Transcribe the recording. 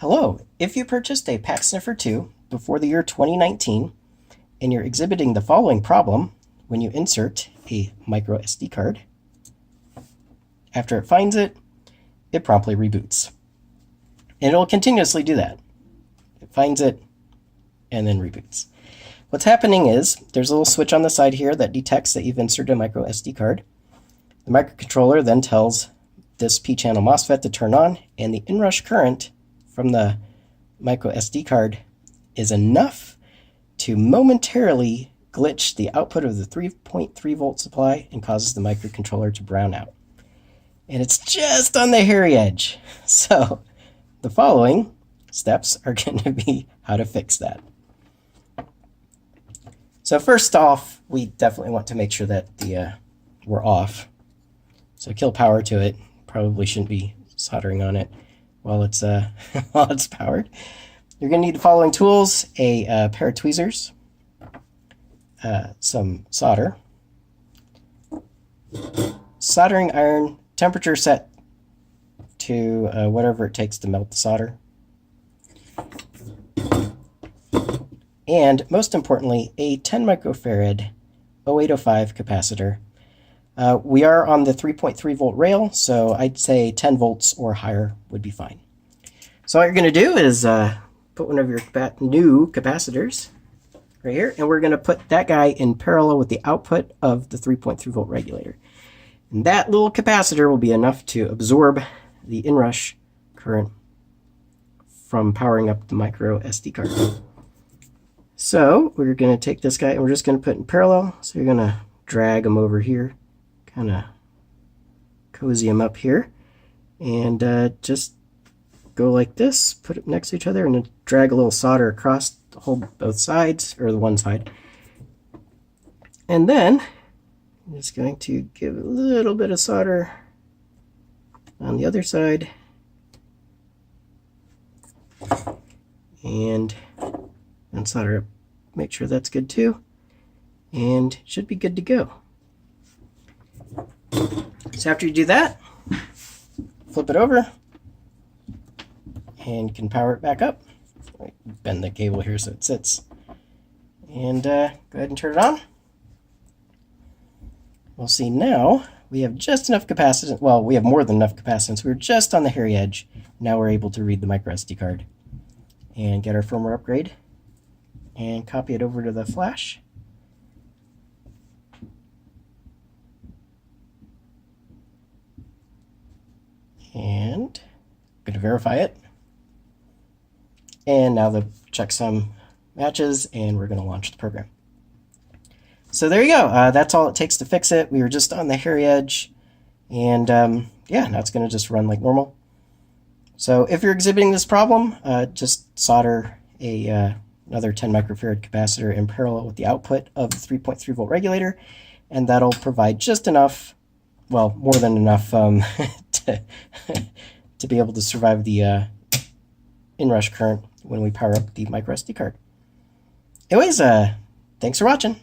Hello, if you purchased a Pack Sniffer 2 before the year 2019 and you're exhibiting the following problem when you insert a micro SD card, after it finds it, it promptly reboots. And it'll continuously do that. It finds it and then reboots. What's happening is there's a little switch on the side here that detects that you've inserted a micro SD card. The microcontroller then tells this P-channel MOSFET to turn on, and the inrush current from the micro SD card is enough to momentarily glitch the output of the 3.3 volt supply and causes the microcontroller to brown out. And it's just on the hairy edge. So the following steps are going to be how to fix that. So first off, we definitely want to make sure that we're off. So kill power to it. Probably shouldn't be soldering on it while it's while it's powered. You're going to need the following tools: a pair of tweezers, some solder, soldering iron, temperature set to whatever it takes to melt the solder, and most importantly, a 10 microfarad 0805 capacitor. We are on the 3.3 volt rail, so I'd say 10 volts or higher would be fine. So what you're going to do is put one of your new capacitors right here, and we're going to put that guy in parallel with the output of the 3.3 volt regulator. And that little capacitor will be enough to absorb the inrush current from powering up the micro SD card. So we're going to take this guy and we're just going to put it in parallel. So you're going to drag him over here, kind of cozy him up here, and just go like this, put it next to each other, and then drag a little solder across to hold both sides, or the one side. And then I'm just going to give a little bit of solder on the other side, and solder up, make sure that's good too, and should be good to go. So after you do that, flip it over, and you can power it back up. Bend the cable here so it sits. And go ahead and turn it on. We'll see now we have just enough capacitance. Well, we have more than enough capacitance. We were just on the hairy edge. Now we're able to read the micro SD card and get our firmware upgrade and copy it over to the flash. And I'm going to verify it. And now the checksum matches, and we're going to launch the program. So there you go. That's all it takes to fix it. We were just on the hairy edge, and yeah, now it's going to just run like normal. So if you're exhibiting this problem, just solder another 10 microfarad capacitor in parallel with the output of the 3.3 volt regulator, and that'll provide just enough, well, more than enough to be able to survive the inrush current when we power up the micro SD card. Anyways, thanks for watching.